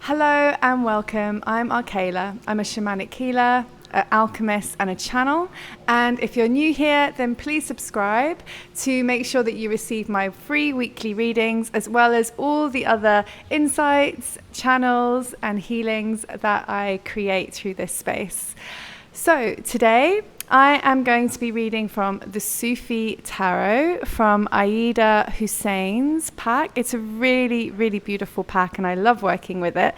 Hello and welcome. I'm Arkayla. I'm a shamanic healer, an alchemist and a channel. And if you're new here, then please subscribe to make sure that you receive my free weekly readings, as well as all the other insights, channels and healings that I create through this space. So today I am going to be reading from the Sufi Tarot from Aida Hussein's pack. It's a really, really beautiful pack and I love working with it.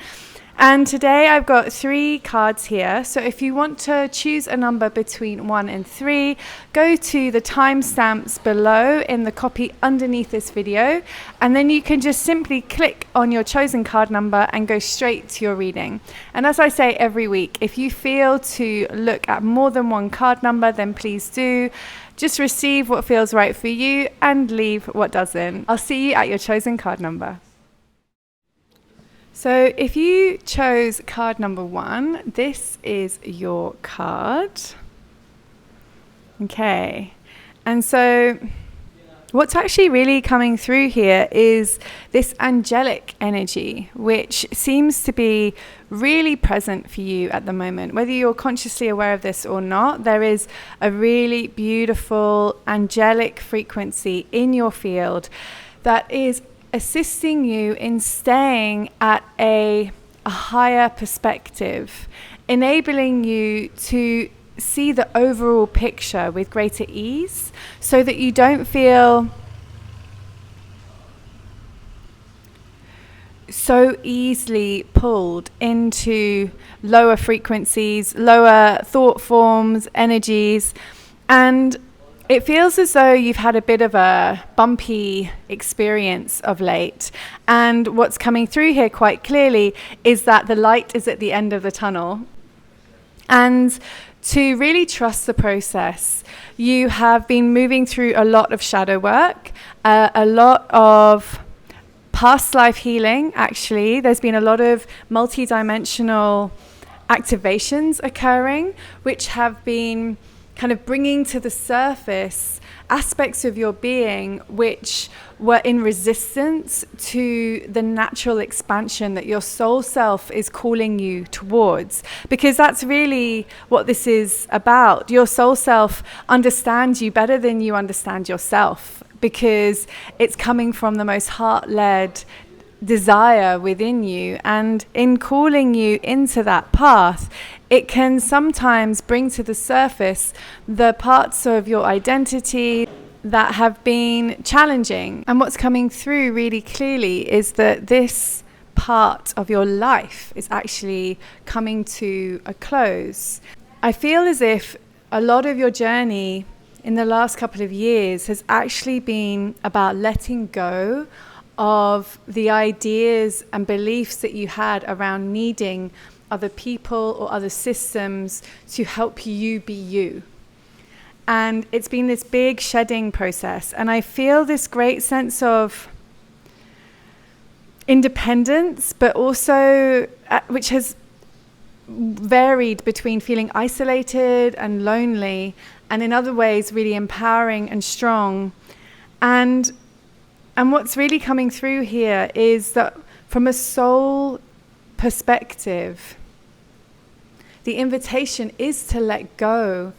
And today I've got 3 cards here. So if you want to choose a number between 1 and 3, go to the timestamps below in the copy underneath this video. And then you can just simply click on your chosen card number and go straight to your reading. And as I say every week, if you feel to look at more than one card number, then please do. Just receive what feels right for you and leave what doesn't. I'll see you at your chosen card number. So if you chose card number 1, this is your card. Okay. And so what's actually really coming through here is this angelic energy, which seems to be really present for you at the moment. Whether you're consciously aware of this or not, there is a really beautiful angelic frequency in your field that is assisting you in staying at a higher perspective, enabling you to see the overall picture with greater ease so that you don't feel so easily pulled into lower frequencies, lower thought forms, energies. And it feels as though you've had a bit of a bumpy experience of late. And what's coming through here quite clearly is that the light is at the end of the tunnel. And to really trust the process, you have been moving through a lot of shadow work, a lot of past life healing, actually. There's been a lot of multidimensional activations occurring, which have been kind of bringing to the surface aspects of your being which were in resistance to the natural expansion that your soul self is calling you towards. Because that's really what this is about. Your soul self understands you better than you understand yourself, because it's coming from the most heart-led desire within you. And in calling you into that path, it can sometimes bring to the surface the parts of your identity that have been challenging. And what's coming through really clearly is that this part of your life is actually coming to a close. I feel as if a lot of your journey in the last couple of years has actually been about letting go of the ideas and beliefs that you had around needing other people or other systems to help you be you. And it's been this big shedding process. And I feel this great sense of independence, but also which has varied between feeling isolated and lonely, and in other ways really empowering and strong. And what's really coming through here is that from a soul perspective, the invitation is to let go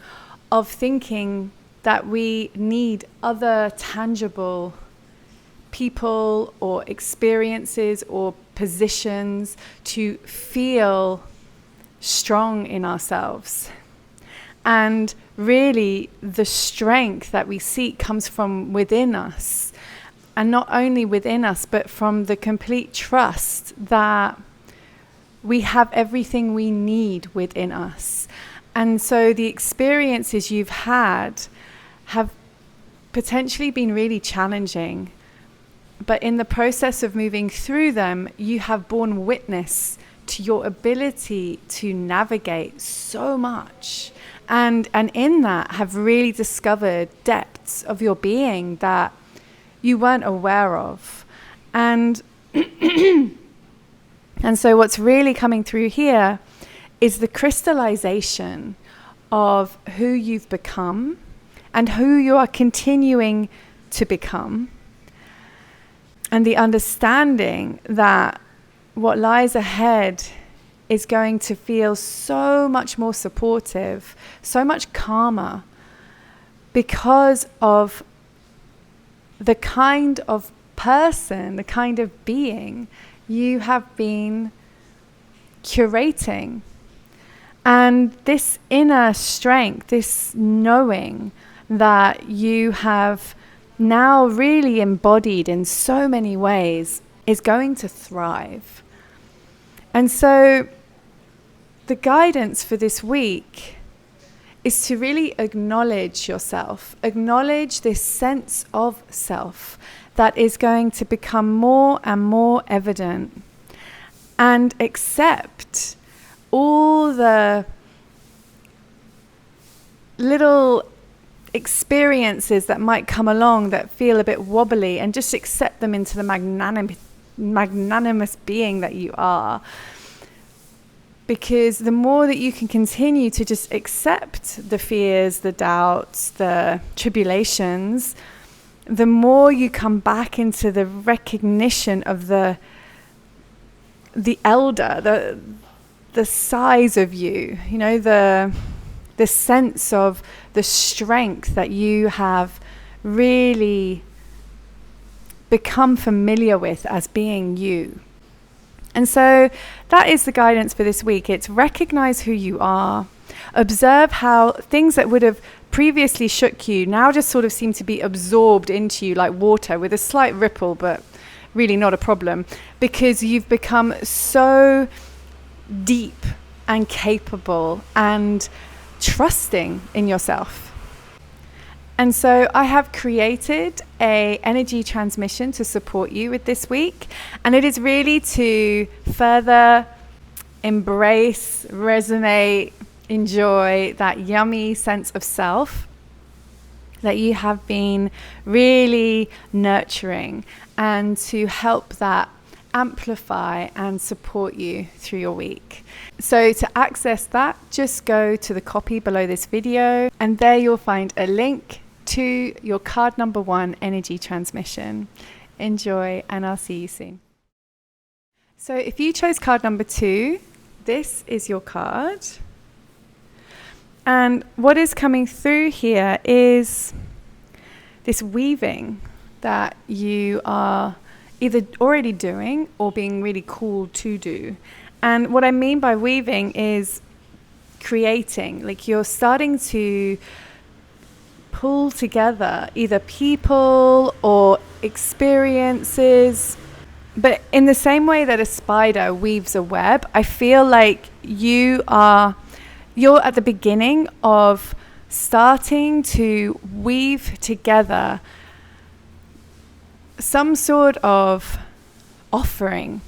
of thinking that we need other tangible people or experiences or positions to feel strong in ourselves. And really, the strength that we seek comes from within us. And not only within us, but from the complete trust that we have everything we need within us. And so the experiences you've had have potentially been really challenging. But in the process of moving through them, you have borne witness to your ability to navigate so much. And in that have really discovered depths of your being that you weren't aware of. And and so what's really coming through here is the crystallization of who you've become and who you are continuing to become, and the understanding that what lies ahead is going to feel so much more supportive, so much calmer, because of the kind of person, the kind of being you have been curating. And this inner strength, this knowing that you have now really embodied in so many ways, is going to thrive. And so the guidance for this week is to really acknowledge yourself, acknowledge this sense of self that is going to become more and more evident, and accept all the little experiences that might come along that feel a bit wobbly, and just accept them into the magnanimous being that you are. Because the more that you can continue to just accept the fears, the doubts, the tribulations, the more you come back into the recognition of the elder, the size of you, you know, the sense of the strength that you have really become familiar with as being you. And so that is the guidance for this week. It's recognize who you are, observe how things that would have previously shook you now just sort of seem to be absorbed into you like water, with a slight ripple, but really not a problem, because you've become so deep and capable and trusting in yourself. And so I have created a energy transmission to support you with this week, and it is really to further embrace, resonate, enjoy that yummy sense of self that you have been really nurturing, and to help that amplify and support you through your week. So to access that, just go to the copy below this video, and there you'll find a link to your card number 1 energy transmission. Enjoy, and I'll see you soon. So if you chose card number 2, this is your card. And what is coming through here is this weaving that you are either already doing or being really called to do. And what I mean by weaving is creating, like you're starting to pull together either people or experiences. But in the same way that a spider weaves a web, I feel like you're at the beginning of starting to weave together some sort of offering.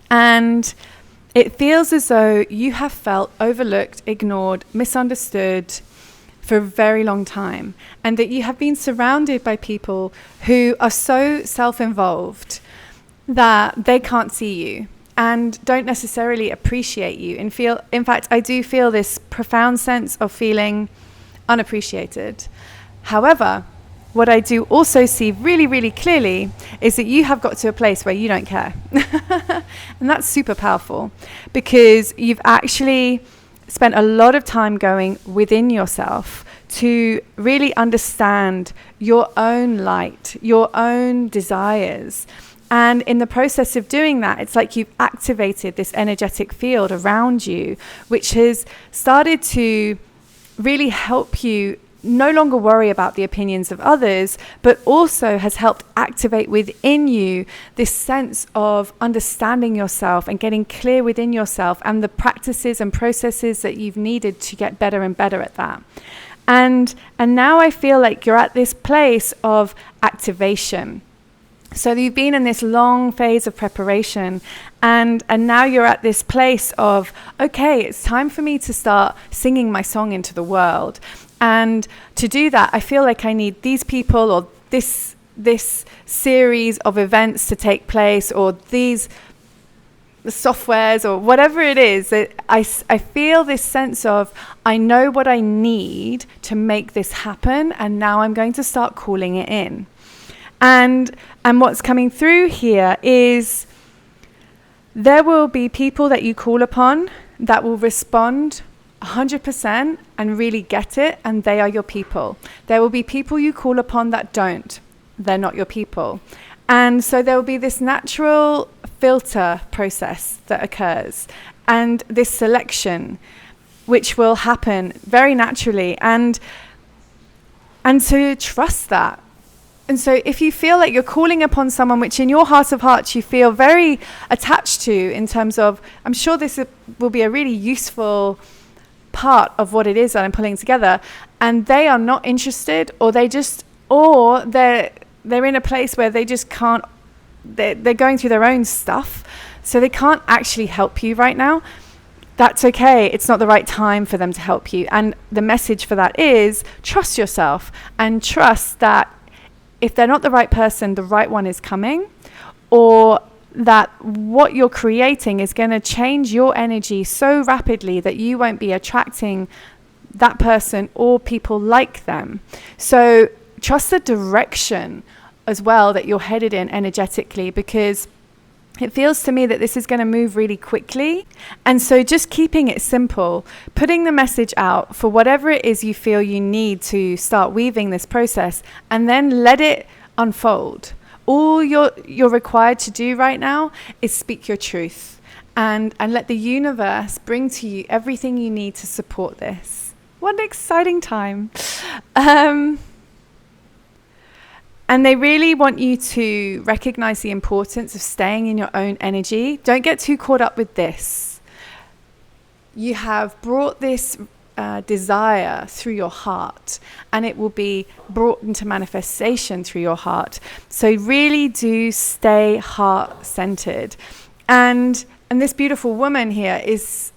And it feels as though you have felt overlooked, ignored, misunderstood for a very long time, and that you have been surrounded by people who are so self-involved that they can't see you and don't necessarily appreciate you, and in fact, I do feel this profound sense of feeling unappreciated. However, what I do also see really, really clearly is that you have got to a place where you don't care. And that's super powerful, because you've actually spent a lot of time going within yourself to really understand your own light, your own desires. And in the process of doing that, it's like you've activated this energetic field around you, which has started to really help you no longer worry about the opinions of others, but also has helped activate within you this sense of understanding yourself and getting clear within yourself, and the practices and processes that you've needed to get better and better at that. And now I feel like you're at this place of activation. So you've been in this long phase of preparation, and now you're at this place of, okay, it's time for me to start singing my song into the world. And to do that, I feel like I need these people, or this series of events to take place, or these softwares, or whatever it is. I feel this sense of, I know what I need to make this happen, and now I'm going to start calling it in. And what's coming through here is There will be people that you call upon that will respond 100% and really get it, and they are your people. There will be people you call upon that don't. They're not your people. And so there will be this natural filter process that occurs, and this selection, which will happen very naturally. And to trust that. And so if you feel like you're calling upon someone which in your heart of hearts you feel very attached to, in terms of, I'm sure this will be a really useful part of what it is that I'm pulling together, and they are not interested, or they're in a place where they just can't, they're going through their own stuff, so they can't actually help you right now. That's okay. It's not the right time for them to help you. And the message for that is trust yourself, and trust that if they're not the right person, the right one is coming, or that what you're creating is going to change your energy so rapidly that you won't be attracting that person or people like them. So trust the direction as well that you're headed in energetically, because it feels to me that this is going to move really quickly. And so just keeping it simple, putting the message out for whatever it is you feel you need to start weaving this process, and then let it unfold. All you're required to do right now is speak your truth, and let the universe bring to you everything you need to support this. What an exciting time. And they really want you to recognize the importance of staying in your own energy. Don't get too caught up with this. You have brought this desire through your heart, and it will be brought into manifestation through your heart. So really do stay heart-centered. And this beautiful woman here is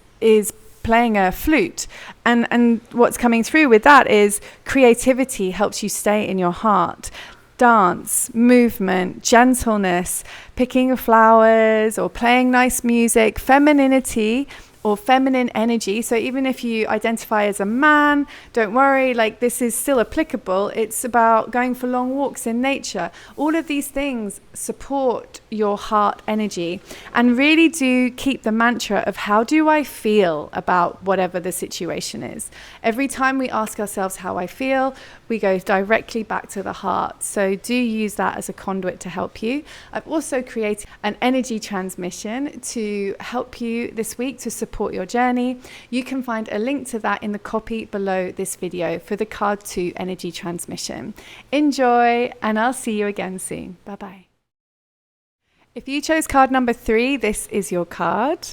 playing a flute. And what's coming through with that is creativity helps you stay in your heart. Dance, movement, gentleness, picking flowers or playing nice music, femininity or feminine energy. So even if you identify as a man, don't worry, like this is still applicable. It's about going for long walks in nature. All of these things support your heart energy, and really do keep the mantra of how do I feel about whatever the situation is. Every time we ask ourselves how I feel, we go directly back to the heart. So do use that as a conduit to help you. I've also created an energy transmission to help you this week to support your journey. You can find a link to that in the copy below this video for the card 2 energy transmission. Enjoy, and I'll see you again soon. Bye-bye. If you chose card number 3, this is your card.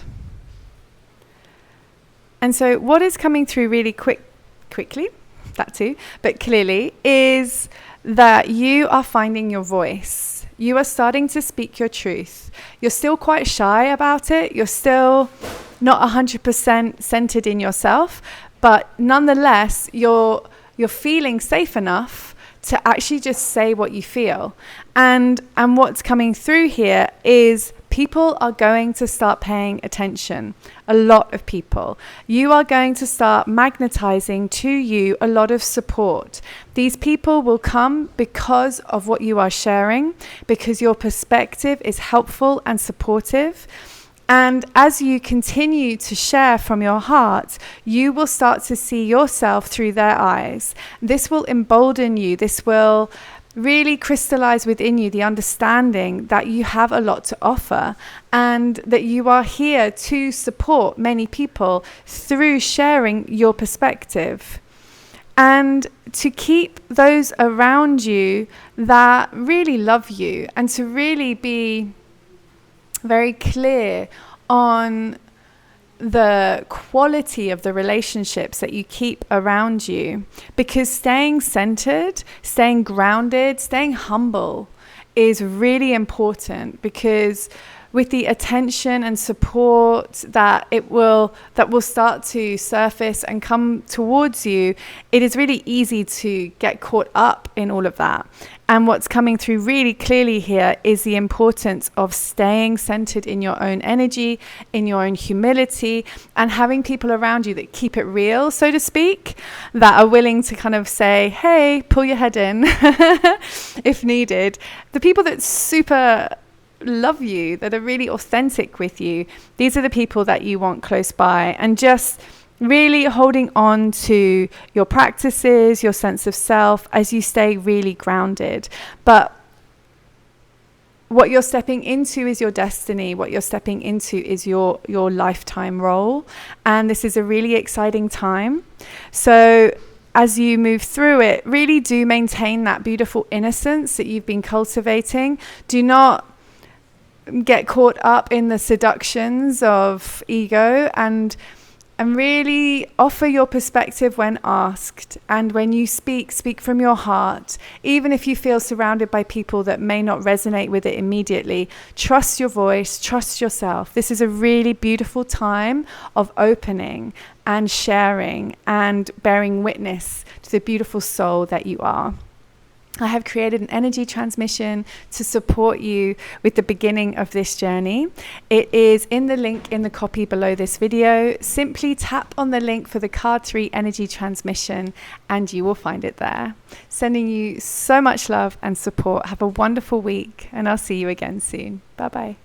And so what is coming through really quickly, that too, but clearly, is that you are finding your voice. You are starting to speak your truth. You're still quite shy about it. You're still not 100% centered in yourself, but nonetheless, you're feeling safe enough to actually just say what you feel. And what's coming through here is people are going to start paying attention. A lot of people. You are going to start magnetizing to you a lot of support. These people will come because of what you are sharing, because your perspective is helpful and supportive. And as you continue to share from your heart, you will start to see yourself through their eyes. This will embolden you. This will really crystallize within you the understanding that you have a lot to offer, and that you are here to support many people through sharing your perspective, and to keep those around you that really love you, and to really be very clear on the quality of the relationships that you keep around you. Because staying centered, staying grounded, staying humble is really important, because with the attention and support that will start to surface and come towards you, it is really easy to get caught up in all of that. And what's coming through really clearly here is the importance of staying centered in your own energy, in your own humility, and having people around you that keep it real, so to speak, that are willing to kind of say, hey, pull your head in if needed. The people that super love you, that are really authentic with you. These are the people that you want close by, and just really holding on to your practices, your sense of self as you stay really grounded. But what you're stepping into is your destiny. What you're stepping into is your lifetime role. And this is a really exciting time. So as you move through it, really do maintain that beautiful innocence that you've been cultivating. Do not get caught up in the seductions of ego, and really offer your perspective when asked. And when you speak from your heart. Even if you feel surrounded by people that may not resonate with it immediately, trust your voice, trust yourself. This is a really beautiful time of opening and sharing and bearing witness to the beautiful soul that you are. I have created an energy transmission to support you with the beginning of this journey. It is in the link in the copy below this video. Simply tap on the link for the card 3 energy transmission and you will find it there. Sending you so much love and support. Have a wonderful week, and I'll see you again soon. Bye bye.